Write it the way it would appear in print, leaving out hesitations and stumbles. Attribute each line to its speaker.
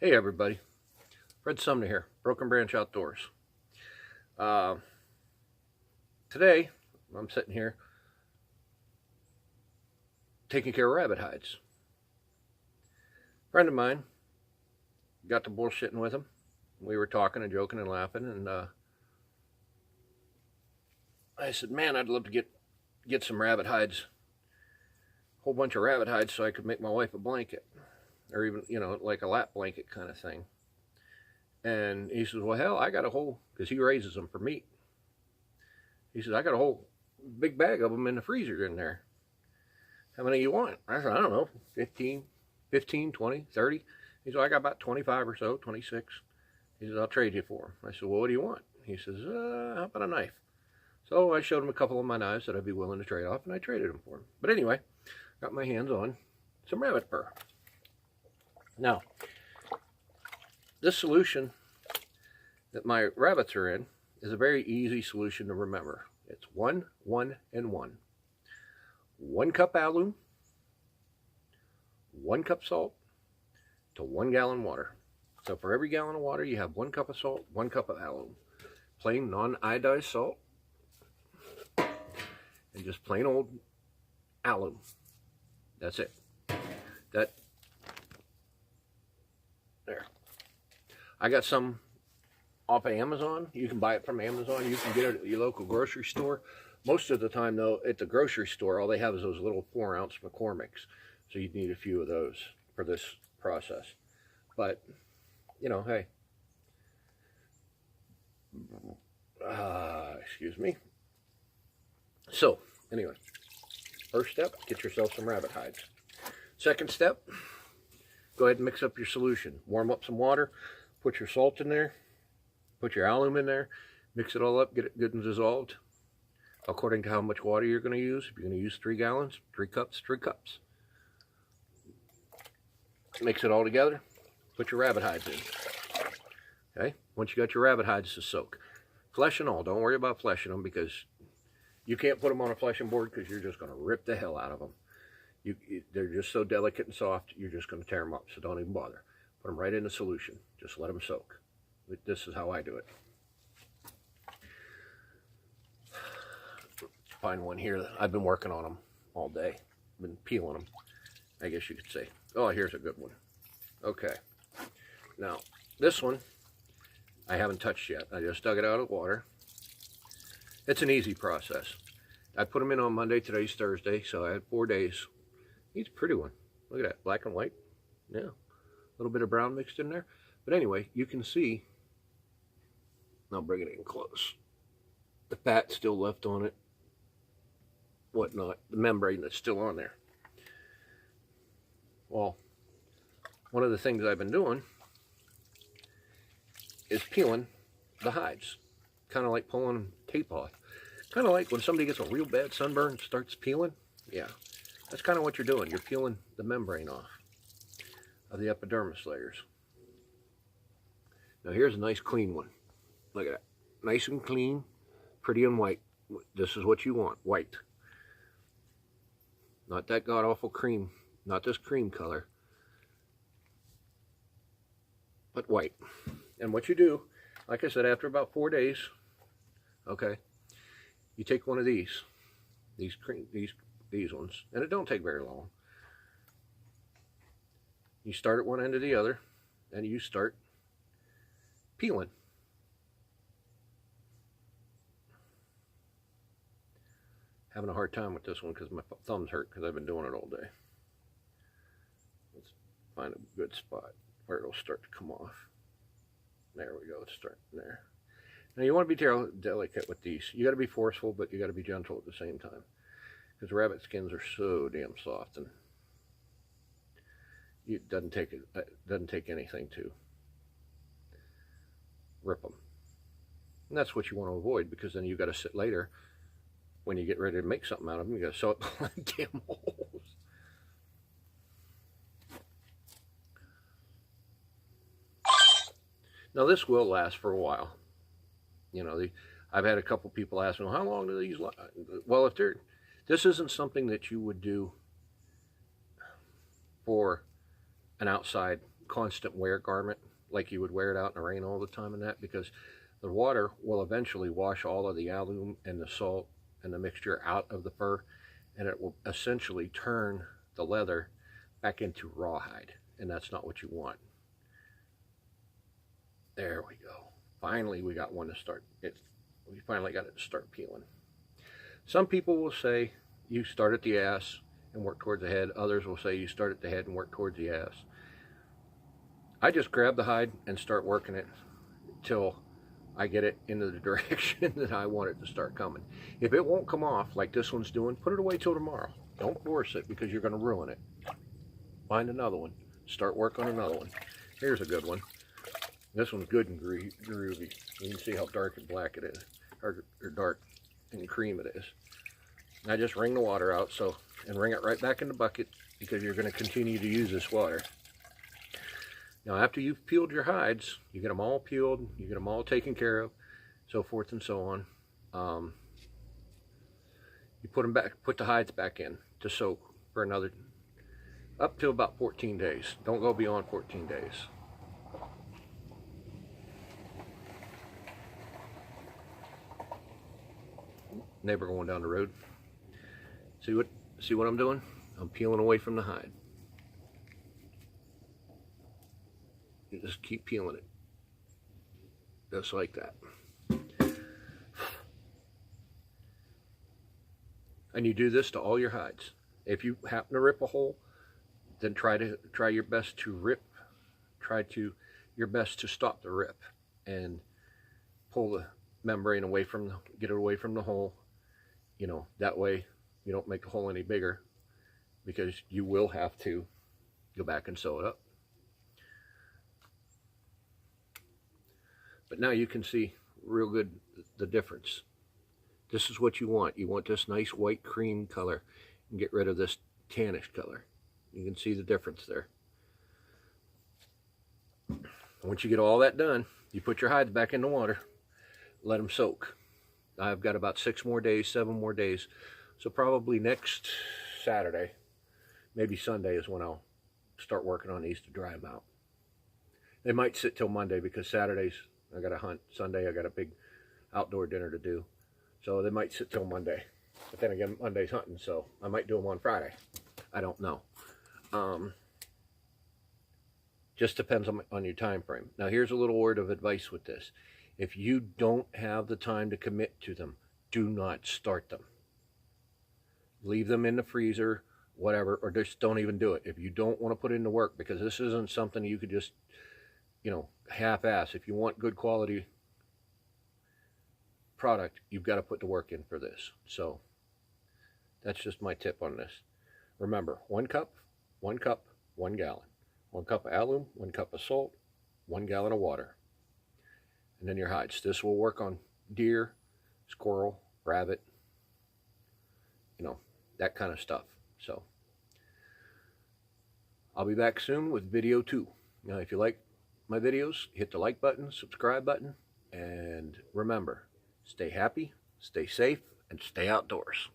Speaker 1: Hey everybody, Fred Sumner here, Broken Branch Outdoors. Uh, Today, I'm sitting here taking care of rabbit hides. A friend of mine got to bullshitting with him. We were talking and joking and laughing, and I said, "Man, I'd love to get some rabbit hides, a whole bunch of rabbit hides, so I could make my wife a blanket, or even like a lap blanket kind of thing." And he says, "Well, hell, I got a whole," because he raises them for meat. He says, "I got a whole big bag of them in the freezer in there. How many you want?" I said, "I don't know, 15, 20, 30. He said, "I got about 25 or so, 26. He says, "I'll trade you for them." I said, "Well, what do you want?" He says, "How about a knife?" So I showed him a couple of my knives that I'd be willing to trade off, and I traded them for him. But anyway, got my hands on some rabbit fur. Now, this solution that my rabbits are in is a very easy solution to remember. It's 1, 1, and 1. 1 cup alum, 1 cup salt to 1 gallon water. So for every gallon of water, you have 1 cup of salt, 1 cup of alum. Plain non-iodized salt and just plain old alum. That's it. There. I got some off of Amazon. You can buy it from Amazon. You can get it at your local grocery store. Most of the time, though, at the grocery store, all they have is those little 4-ounce McCormick's. So you'd need a few of those for this process. But, hey. Excuse me. So, anyway. First step, get yourself some rabbit hides. Second step, go ahead and mix up your solution. Warm up some water. Put your salt in there. Put your alum in there. Mix it all up. Get it good and dissolved. According to how much water you're going to use. If you're going to use 3 gallons, 3 cups, 3 cups. Mix it all together. Put your rabbit hides in. Okay? Once you got your rabbit hides to soak. Flesh and all. Don't worry about fleshing them, because you can't put them on a fleshing board, because you're just going to rip the hell out of them. They're just so delicate and soft, you're just going to tear them up. So don't even bother. Put them right in the solution. Just let them soak. This is how I do it. Find one here. I've been working on them all day. Been peeling them, I guess you could say. Oh, here's a good one. Okay. Now, this one I haven't touched yet. I just dug it out of the water. It's an easy process. I put them in on Monday. Today's Thursday, so I had 4 days. He's a pretty one. Look at that, black and white. Yeah, a little bit of brown mixed in there. But anyway, you can see, I'll bring it in close, the fat still left on it, whatnot, the membrane that's still on there. Well, one of the things I've been doing is peeling the hides, kind of like pulling tape off. Kind of like when somebody gets a real bad sunburn and starts peeling. Yeah, that's kind of what you're doing. You're peeling the membrane off of the epidermis layers. Now here's a nice clean one. Look at that. Nice and clean, pretty and white. This is what you want, white. Not that god-awful cream, not this cream color, but white. And what you do, like I said, after about 4 days, okay, you take one of these ones, and it don't take very long. You start at one end of the other, and you start peeling. Having a hard time with this one because my thumbs hurt because I've been doing it all day. Let's find a good spot where it'll start to come off. There we go, it's starting there. Now you want to be delicate with these. You got to be forceful, but you got to be gentle at the same time, because rabbit skins are so damn soft, and it doesn't take anything to rip them. And that's what you want to avoid, because then you got to sit later when you get ready to make something out of them. You got to sew it behind damn holes. Now this will last for a while. I've had a couple people ask me, "Well, how long do these last?" Well, this isn't something that you would do for an outside constant wear garment, like you would wear it out in the rain all the time and that, because the water will eventually wash all of the alum and the salt and the mixture out of the fur, and it will essentially turn the leather back into rawhide, and that's not what you want. There we go. Finally, we got one to start. We finally got it to start peeling. Some people will say you start at the ass and work towards the head. Others will say you start at the head and work towards the ass. I just grab the hide and start working it till I get it into the direction that I want it to start coming. If it won't come off like this one's doing, put it away till tomorrow. Don't force it, because you're going to ruin it. Find another one. Start work on another one. Here's a good one. This one's good and groovy. You can see how dark and black it is, or dark and cream it is. I just wring the water out, and wring it right back in the bucket, because you're going to continue to use this water. Now, after you've peeled your hides, you get them all peeled, you get them all taken care of, so forth and so on. You put the hides back in to soak for another, up to about 14 days. Don't go beyond 14 days. Neighbor going down the road. See what I'm doing? I'm peeling away from the hide. You just keep peeling it. Just like that. And you do this to all your hides. If you happen to rip a hole, then try your best to rip. Your best to stop the rip and pull the membrane away from get it away from the hole. You know, that way you don't make the hole any bigger, because you will have to go back and sew it up. But now you can see real good the difference. This is what you want. You want this nice white cream color and get rid of this tannish color. You can see the difference there. Once you get all that done, you put your hides back in the water, let them soak. I've got about 6 more days, 7 more days. So probably next Saturday, maybe Sunday, is when I'll start working on these to dry them out. They might sit till Monday, because Saturdays I got to hunt. Sunday I got a big outdoor dinner to do. So they might sit till Monday. But then again, Monday's hunting, so I might do them on Friday. I don't know. Just depends on your time frame. Now here's a little word of advice with this. If you don't have the time to commit to them, do not start them. Leave them in the freezer, whatever, or just don't even do it. If you don't want to put in the work, because this isn't something you could just, you know, half-ass. If you want good quality product, you've got to put the work in for this. So that's just my tip on this. Remember, 1 cup, 1 gallon. 1 cup of alum, 1 cup of salt, 1 gallon of water. And then your hides. This will work on deer, squirrel, rabbit, you know, that kind of stuff. So I'll be back soon with video 2. Now, if you like my videos, hit the like button, subscribe button, and remember, stay happy, stay safe, and stay outdoors.